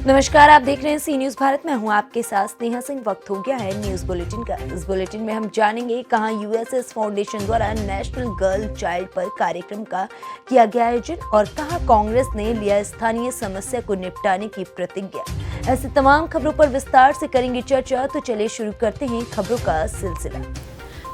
नमस्कार, आप देख रहे हैं सी न्यूज भारत में। हूं आपके साथ स्नेहा सिंह। वक्त हो गया है न्यूज बुलेटिन का। इस बुलेटिन में हम जानेंगे कहां यूएसएस फाउंडेशन द्वारा नेशनल गर्ल चाइल्ड पर कार्यक्रम का किया गया आयोजन और कहां कांग्रेस ने लिया स्थानीय समस्या को निपटाने की प्रतिज्ञा। ऐसी तमाम खबरों पर विस्तार से करेंगे चर्चा, तो चलिए शुरू करते हैं खबरों का सिलसिला।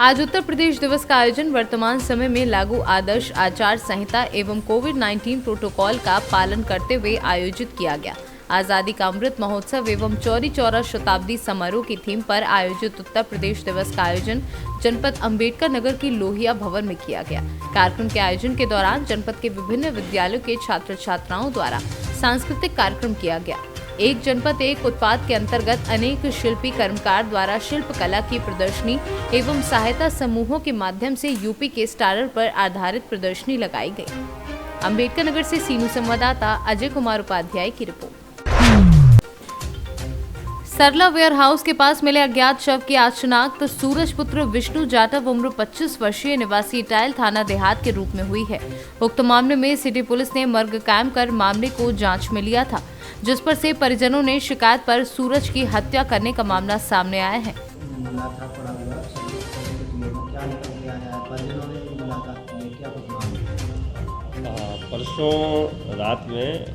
आज उत्तर प्रदेश दिवस का आयोजन वर्तमान समय में लागू आदर्श आचार संहिता एवं कोविड-19 प्रोटोकॉल का पालन करते हुए आयोजित किया गया। आजादी का अमृत महोत्सव एवं चौरी चौरा शताब्दी समारोह की थीम पर आयोजित उत्तर प्रदेश दिवस का आयोजन जनपद अंबेडकर नगर की लोहिया भवन में किया गया। कार्यक्रम के आयोजन के दौरान जनपद के विभिन्न विद्यालयों के छात्र छात्राओं द्वारा सांस्कृतिक कार्यक्रम किया गया। एक जनपद एक उत्पाद के अंतर्गत अनेक शिल्पी कर्मकार द्वारा शिल्प कला की प्रदर्शनी एवं सहायता समूहों के माध्यम से यूपी के स्टारर पर आधारित प्रदर्शनी लगाई गई। अंबेडकर नगर से सीनू संवाददाता अजय कुमार उपाध्याय की रिपोर्ट। सरला वेयर हाउस के पास मिले अज्ञात शव की आज शिनाख्त सूरज पुत्र विष्णु जाटव उम्र 25 वर्षीय निवासी इटायल थाना देहात के रूप में हुई है। उक्त मामले में सिटी पुलिस ने मर्ग कायम कर मामले को जांच में लिया था, जिस पर से परिजनों ने शिकायत पर सूरज की हत्या करने का मामला सामने आया है। परसों रात में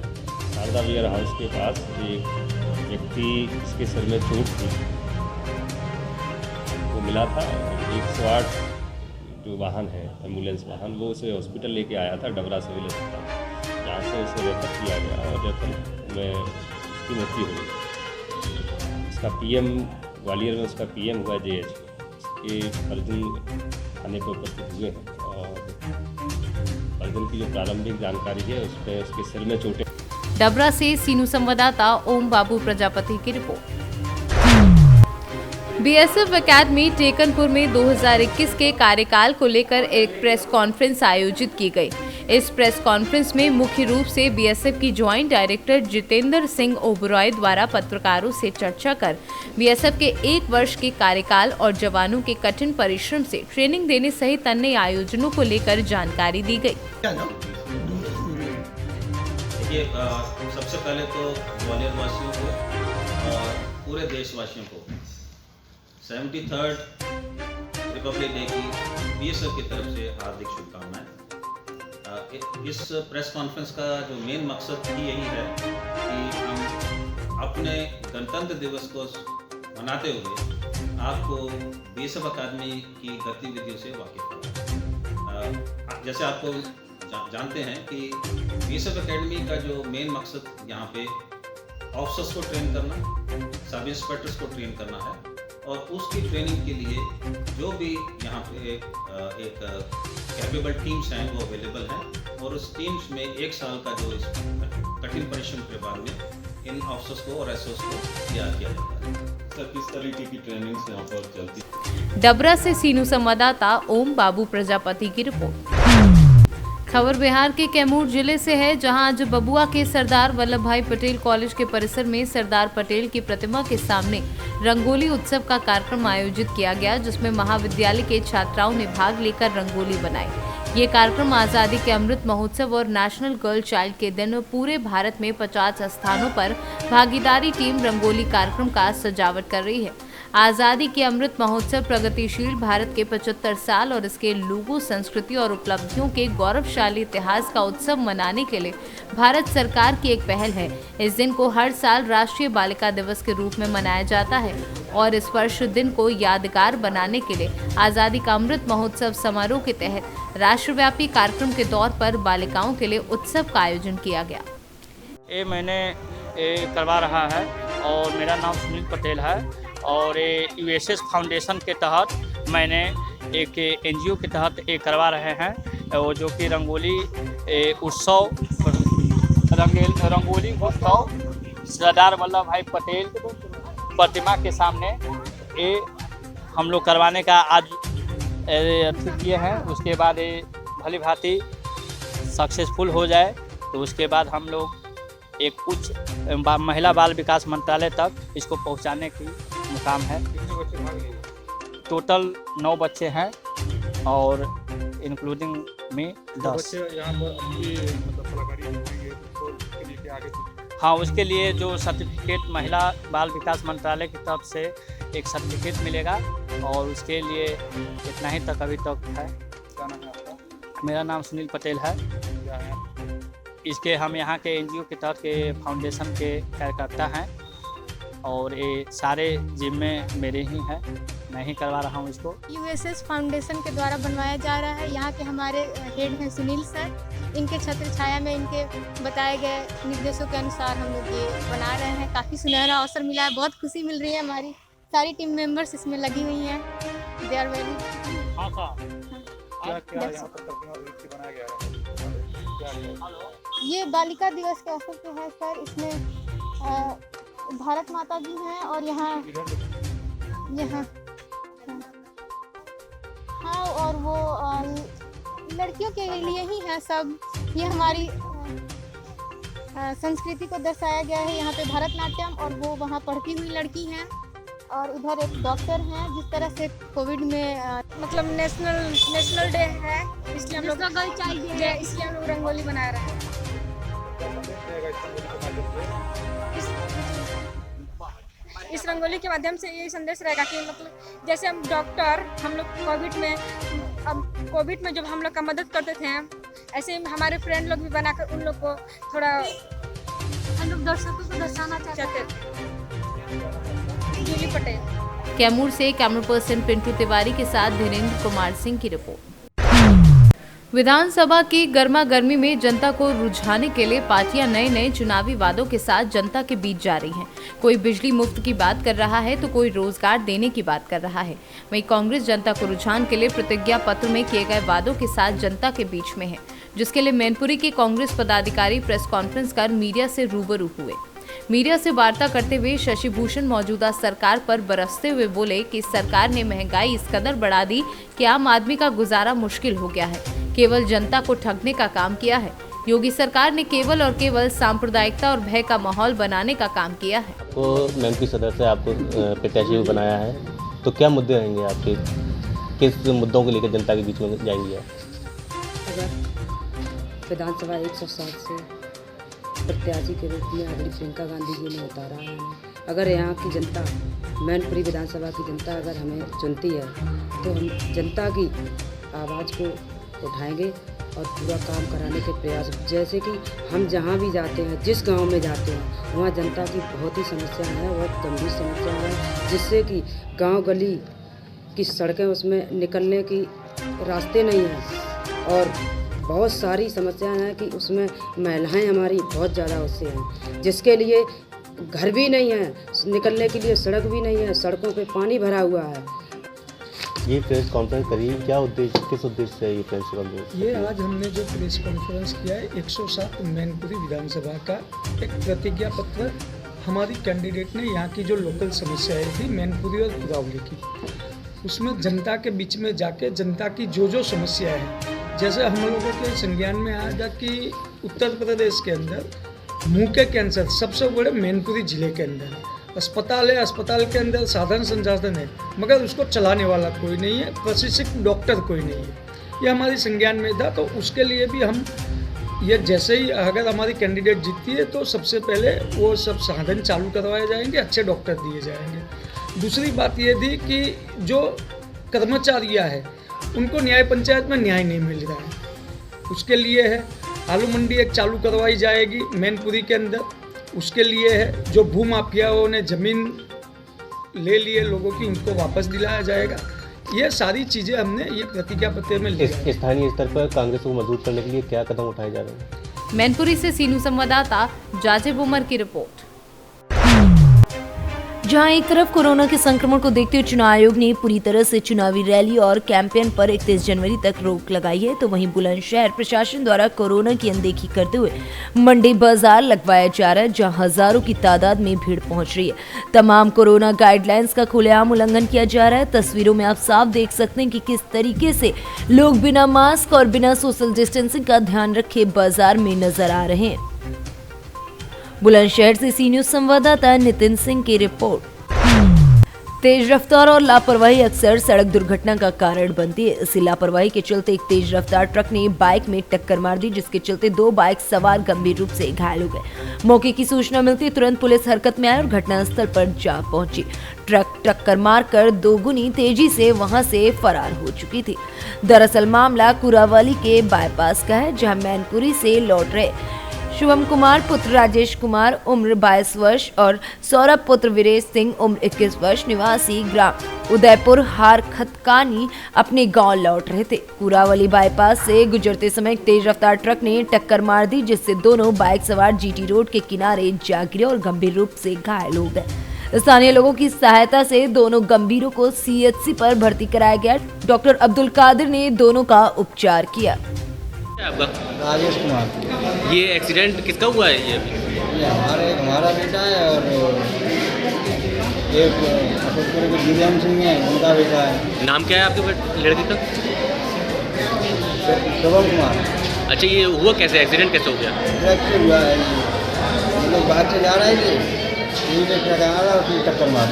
शारदा वेयर हाउस के पास एक व्यक्ति इसके सिर में चोट थी, वो मिला था। 108 जो वाहन है, एम्बुलेंस वाहन, वो उसे हॉस्पिटल लेके आया था, डबरा सिविल अस्पताल, जहाँ से उसे रेफर किया गया और रेफर में उसकी मृत्यु हुई। इसका पीएम ग्वालियर में उसका पीएम हुआ जेएच, इसके परिजन थाने पर उपस्थित हुए हैं और परिजन की जो प्रारंभिक जानकारी है उसमें उसके सिर में चोटें। डबरा से सीनू संवाददाता ओम बाबू प्रजापति की रिपोर्ट। बीएसएफ एकेडमी टेकनपुर में 2021 के कार्यकाल को लेकर एक प्रेस कॉन्फ्रेंस आयोजित की गई। इस प्रेस कॉन्फ्रेंस में मुख्य रूप से बीएसएफ की ज्वाइंट डायरेक्टर जितेंद्र सिंह ओबरॉय द्वारा पत्रकारों से चर्चा कर बीएसएफ के 1 वर्ष के कार्यकाल और जवानों के कठिन परिश्रम से ट्रेनिंग देने सहित अन्य आयोजनों को लेकर जानकारी दी गई। सबसे पहले तो ग्वालियर वासियों को और पूरे देशवासियों को 73rd रिपब्लिक डे की बीएसएफ की तरफ से हार्दिक शुभकामनाएं। इस प्रेस कॉन्फ्रेंस का जो मेन मकसद ही यही है कि हम अपने गणतंत्र दिवस को मनाते हुए आपको बीएसएफ अकादमी की गतिविधियों से वाकिफ कराएं। जैसे आपको जानते हैं कि बीएसएफ एकेडमी का जो मेन मकसद यहाँ पे ऑफिसर्स को ट्रेन करना, सब इंस्पेक्टर्स को ट्रेन करना है और उसकी ट्रेनिंग के लिए जो भी यहाँ पे एक कैपेबल टीम्स हैं वो अवेलेबल हैं और उस टीम्स में 1 साल का जो इस कठिन परिश्रम के बाद में इन ऑफिसर्स को और एसओस को तैयार किया जाता है। सर, किस तरीके की ट्रेनिंग्स यहाँ पर चलती है? डबरा से सीनू संवाददाता ओम बाबू प्रजापति की रिपोर्ट। खबर बिहार के कैमूर जिले से है, जहां आज बबुआ के सरदार वल्लभ भाई पटेल कॉलेज के परिसर में सरदार पटेल की प्रतिमा के सामने रंगोली उत्सव का कार्यक्रम आयोजित किया गया, जिसमें महाविद्यालय के छात्राओं ने भाग लेकर रंगोली बनाई। ये कार्यक्रम आजादी के अमृत महोत्सव और नेशनल गर्ल चाइल्ड के दिन पूरे भारत में 50 स्थानों पर भागीदारी टीम रंगोली कार्यक्रम का सजावट कर रही है। आजादी के अमृत महोत्सव प्रगतिशील भारत के 75 साल और इसके लोगों, संस्कृति और उपलब्धियों के गौरवशाली इतिहास का उत्सव मनाने के लिए भारत सरकार की एक पहल है। इस दिन को हर साल राष्ट्रीय बालिका दिवस के रूप में मनाया जाता है और इस वर्ष दिन को यादगार बनाने के लिए आजादी का अमृत महोत्सव समारोह के तहत राष्ट्रव्यापी कार्यक्रम के तौर पर बालिकाओं के लिए उत्सव का आयोजन किया गया। ये मैंने करवा रहा है और मेरा नाम सुनील पटेल है और यूएसएस फाउंडेशन के तहत मैंने एक एनजीओ के तहत ये करवा रहे हैं, वो जो कि रंगोली उत्सव सरदार वल्लभ भाई पटेल प्रतिमा के सामने ये हम लोग करवाने का आज अथी किए हैं। उसके बाद ये भली भांति सक्सेसफुल हो जाए तो उसके बाद हम लोग एक उच्च महिला बाल विकास मंत्रालय तक इसको पहुंचाने की मुकाम है। टोटल 9 बच्चे हैं और इंक्लूडिंग में 10। यहाँ पर कलाकारी के लिए आगे हाँ, उसके लिए जो सर्टिफिकेट महिला बाल विकास मंत्रालय की तरफ से एक सर्टिफिकेट मिलेगा और उसके लिए इतना ही तक अभी तक है। क्या नाम है आपका? मेरा नाम सुनील पटेल है। इसके हम यहाँ के एनजीओ के तहत के फाउंडेशन के कार्यकर्ता हैं और ये सारे जिम्मे मेरे ही हैं, मैं ही करवा रहा हूँ इसको। यूएसएस फाउंडेशन के द्वारा बनवाया जा रहा है। यहाँ के हमारे हेड हैं सुनील सर, इनके छत्र छाया में इनके बताए गए निर्देशों के अनुसार हम लोग ये बना रहे हैं। काफ़ी सुनहरा अवसर मिला है, बहुत खुशी मिल रही है। हमारी सारी टीम मेंबर्स इसमें लगी हुई हैं। दे आर वेरी ये बालिका दिवस के अवसर पे है सर। इसमें भारत माता भी हैं और यहाँ हाँ, और वो लड़कियों के लिए ही है सब। ये हमारी संस्कृति को दर्शाया गया है। यहाँ पे भरतनाट्यम और वो वहाँ पढ़ती हुई लड़की हैं और उधर एक डॉक्टर हैं। जिस तरह से कोविड में मतलब नेशनल डे है, इसलिए हम लोग इसलिए हम लोग रंगोली बना रहे हैं। इस रंगोली के माध्यम से ये संदेश रहेगा कि मतलब जैसे हम डॉक्टर हम लोग कोविड में जब हम लोग का मदद करते थे, ऐसे ही हमारे फ्रेंड लोग भी बनाकर उन लोग को थोड़ा हम लोग दर्शकों को दर्शाना चाहते थे। जूली पटेल। कैमूर से कैमरा पर्सन पिंटू तिवारी के साथ धीरेन्द्र कुमार सिंह की रिपोर्ट। विधानसभा की गर्मा गर्मी में जनता को रुझाने के लिए पार्टियां नए नए चुनावी वादों के साथ जनता के बीच जा रही हैं। कोई बिजली मुफ्त की बात कर रहा है तो कोई रोजगार देने की बात कर रहा है। वहीं कांग्रेस जनता को रुझाने के लिए प्रतिज्ञा पत्र में किए गए वादों के साथ जनता के बीच में है, जिसके लिए मैनपुरी के कांग्रेस पदाधिकारी प्रेस कॉन्फ्रेंस कर मीडिया से रूबरू हुए। मीडिया से वार्ता करते हुए शशि भूषण मौजूदा सरकार पर बरसते हुए बोले कि सरकार ने महंगाई इस कदर बढ़ा दी कि आम आदमी का गुजारा मुश्किल हो गया है, केवल जनता को ठगने का काम किया है। योगी सरकार ने केवल और केवल सांप्रदायिकता और भय का माहौल बनाने का काम किया है। आपको मैनपुरी सदर से आपको प्रत्याशी बनाया है, तो क्या मुद्दे रहेंगे आपके, किस मुद्दों को लेकर जनता के बीच में जाएंगे? अगर विधानसभा 107 से प्रत्याशी के रूप में आदरणीय प्रियंका गांधी जी ने उतारा है, अगर यहाँ की जनता मैनपुरी विधानसभा की जनता अगर हमें चुनती है तो हम जनता की आवाज़ को उठाएंगे और पूरा काम कराने के प्रयास। जैसे कि हम जहाँ भी जाते हैं, जिस गांव में जाते हैं, वहाँ जनता की बहुत ही समस्या है, बहुत गंभीर समस्या है, जिससे कि गांव गली की सड़कें उसमें निकलने की रास्ते नहीं हैं और बहुत सारी समस्याएं हैं कि उसमें महिलाएं हमारी बहुत ज़्यादा उससे हैं, जिसके लिए घर भी नहीं है, निकलने के लिए सड़क भी नहीं है, सड़कों पे पानी भरा हुआ है। ये प्रेस कॉन्फ्रेंस करी, क्या उद्देश्य, किस उद्देश्य से ये प्रेस कॉन्फ्रेंस? ये आज हमने जो प्रेस कॉन्फ्रेंस किया है 107 मैनपुरी विधानसभा का एक प्रतिज्ञा पत्र हमारी कैंडिडेट ने यहाँ की जो लोकल समस्याएं थी मैनपुरी और पुरावली की, उसमें जनता के बीच में जाके जनता की जो समस्याएं हैं, जैसे हम लोगों के संज्ञान में आया कि उत्तर प्रदेश के अंदर मुंह के कैंसर सबसे बड़े मैनपुरी जिले के अंदर है। अस्पताल है, अस्पताल के अंदर साधन संसाधन है, मगर उसको चलाने वाला कोई नहीं है, प्रशिक्षित डॉक्टर कोई नहीं है। ये हमारी संज्ञान में था, तो उसके लिए भी हम ये जैसे ही अगर हमारी कैंडिडेट जीतती है तो सबसे पहले वो सब साधन चालू करवाए जाएंगे, अच्छे डॉक्टर दिए जाएंगे। दूसरी बात ये थी कि जो कर्मचारियाँ हैं उनको न्याय पंचायत में न्याय नहीं मिल रहा है, उसके लिए है आलू मंडी एक चालू करवाई जाएगी मैनपुरी के अंदर, उसके लिए है जो भू माफियाओं ने ज़मीन ले लिए लोगों की उनको वापस दिलाया जाएगा। ये सारी चीज़ें हमने ये प्रतिज्ञा पत्र में ली। स्थानीय स्तर पर कांग्रेस को मजबूत करने के लिए क्या कदम उठाए जा रहे हैं? मैनपुरी से सीनू संवाददाता जाजिब उमर की रिपोर्ट। जहां एक तरफ कोरोना के संक्रमण को देखते हुए चुनाव आयोग ने पूरी तरह से चुनावी रैली और कैंपेन पर 31 जनवरी तक रोक लगाई है, तो वहीं बुलंदशहर प्रशासन द्वारा कोरोना की अनदेखी करते हुए मंडी बाजार लगवाया जा रहा है, जहां हजारों की तादाद में भीड़ पहुंच रही है। तमाम कोरोना गाइडलाइंस का खुलेआम उल्लंघन किया जा रहा है। तस्वीरों में आप साफ देख सकते हैं कि किस तरीके से लोग बिना मास्क और बिना सोशल डिस्टेंसिंग का ध्यान रखे बाजार में नजर आ रहे हैं। बुलंदशहर से सी न्यूज संवाददाता नितिन सिंह की रिपोर्ट। तेज रफ्तार और लापरवाही अक्सर सड़क दुर्घटना का कारण बनती है। इसी लापरवाही के चलते एक तेज रफ्तार ट्रक ने बाइक में टक्कर मार दी, जिसके चलते 2 बाइक सवार गंभीर रूप से घायल हो गए। मौके की सूचना मिलती तुरंत पुलिस हरकत में आई और घटनास्थल पर जा पहुंची। ट्रक टक्कर मारकर 2 गुनी तेजी से वहां से फरार हो चुकी थी। दरअसल मामला कुरावाली के बाईपास का है, जहां मैनपुरी से लौट रहे शुभम कुमार पुत्र राजेश कुमार उम्र 22 वर्ष और सौरभ पुत्र वीरेश सिंह उम्र 21 वर्ष निवासी ग्राम उदयपुर हार खतकानी अपने गांव लौट रहे थे। कुरावली बाईपास से गुजरते समय एक तेज रफ्तार ट्रक ने टक्कर मार दी, जिससे दोनों बाइक सवार जीटी रोड के किनारे जा गिरे और गंभीर रूप से घायल हो गए। स्थानीय लोगों की सहायता से दोनों गंभीरों को सीएचसी पर भर्ती कराया गया। डॉक्टर अब्दुल कादिर ने दोनों का उपचार किया। आपका राजेश कुमार। ये एक्सीडेंट किसका हुआ है ये अभी? ये हमारा बेटा है और एक अशोकपुर के दिव्यांग सिंह है, उनका बेटा है। नाम क्या है आपके लड़के का? शुभम कुमार। अच्छा, ये हुआ कैसे, एक्सीडेंट कैसे हो गया? ट्रक से हुआ है। ये लोग बाहर से जा रहे थे, ये ट्रक आ रहा उसने टक्कर मार।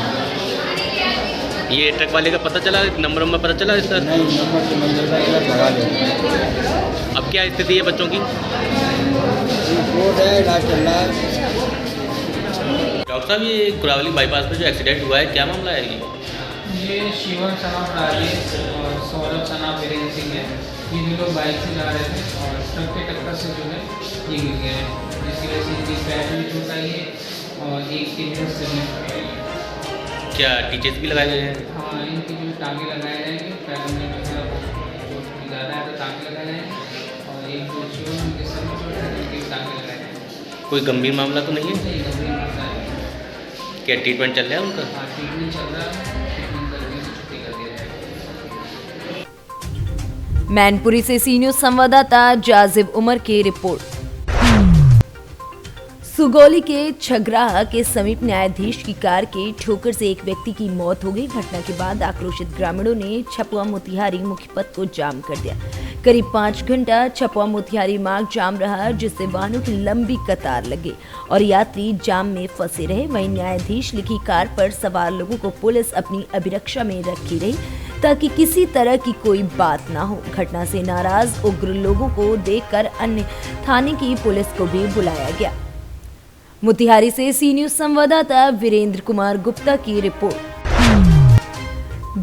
ये ट्रक वाले का पता चला, नंबर पता चला इसका? नहीं, नंबर से मंदिर का भगा ले। अब क्या स्थिति है बच्चों की? रिपोर्ट है, इलाज चल रहा है। डॉक्टर साहब, ये कुरावली बाईपास पे जो एक्सीडेंट हुआ है, क्या मामला है ये शिवम सनाफ राजेश और सौरभ सनाफ वीरेंद्र सिंह है। ये जो लोग बाइक से जा रहे थे और ट्रक के टक्कर से जो है ये गिर गए हैं, जिसकी वजह से इनकी पैर में चोट आई है और एक की न्यूज़ से क्या टीचर्स भी लगाए गए हैं? हाँ, इनकी जो टाँगे लगाए जाएंगे, पैरों में मतलब चोट ज़्यादा है तो टाँगे लगाए जाएंगे और एक जो शिवम के सर में चोट है उनके टाँगे लगाए जाएंगे। कोई गंभीर मामला तो नहीं है? नहीं, गंभीर मामला है। क्या ट्रीटमेंट चल रहा है उनका? हाँ, ट्रीटमेंट चल रहा है, ट्रीटमेंट करके छुट्टी कर दिया जाएगा। मैनपुरी से सी न्यूज संवाददाता जाजिब उमर की रिपोर्ट। सुगौली के छगराहा के समीप न्यायाधीश की कार के ठोकर से एक व्यक्ति की मौत हो गई। घटना के बाद आक्रोशित ग्रामीणों ने छपवा मोतिहारी मुख्य पथ को जाम कर दिया। करीब 5 घंटा छपवा मोतिहारी मार्ग जाम रहा, जिससे वाहनों की लंबी कतार लगी और यात्री जाम में फंसे रहे। वहीं न्यायाधीश लिखी कार पर सवार लोगों को पुलिस अपनी अभिरक्षा में रखी रही ताकि किसी तरह की कोई बात ना हो। घटना से नाराज उग्र लोगों को देखकर अन्य थाने की पुलिस को भी बुलाया गया। मोतिहारी से सी न्यूज संवाददाता वीरेंद्र कुमार गुप्ता की रिपोर्ट।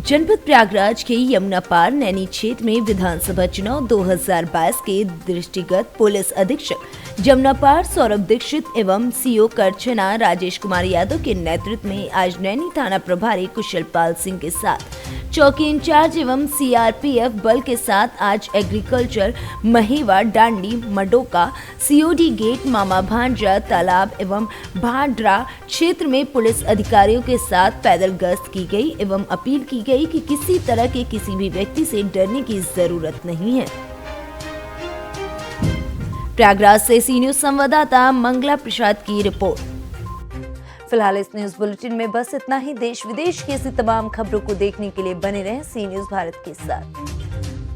जनपद प्रयागराज के यमुना पार नैनी क्षेत्र में विधानसभा चुनाव 2022 के दृष्टिगत पुलिस अधीक्षक जमुना पार सौरभ दीक्षित एवं सीओ करछना राजेश कुमार यादव के नेतृत्व में आज नैनी थाना प्रभारी कुशल पाल सिंह के साथ चौकी इंचार्ज एवं सीआरपीएफ बल के साथ आज एग्रीकल्चर महेवा डांडी मडोका सीओडी गेट मामा भांजा तालाब एवं भाड्रा क्षेत्र में पुलिस अधिकारियों के साथ पैदल गश्त की गई एवं अपील की गई कि किसी तरह के किसी भी व्यक्ति से डरने की जरूरत नहीं है। प्रयागराज से सी न्यूज संवाददाता मंगला प्रसाद की रिपोर्ट। फिलहाल इस न्यूज बुलेटिन में बस इतना ही। देश विदेश की ऐसी तमाम खबरों को देखने के लिए बने रहें सी न्यूज भारत के साथ।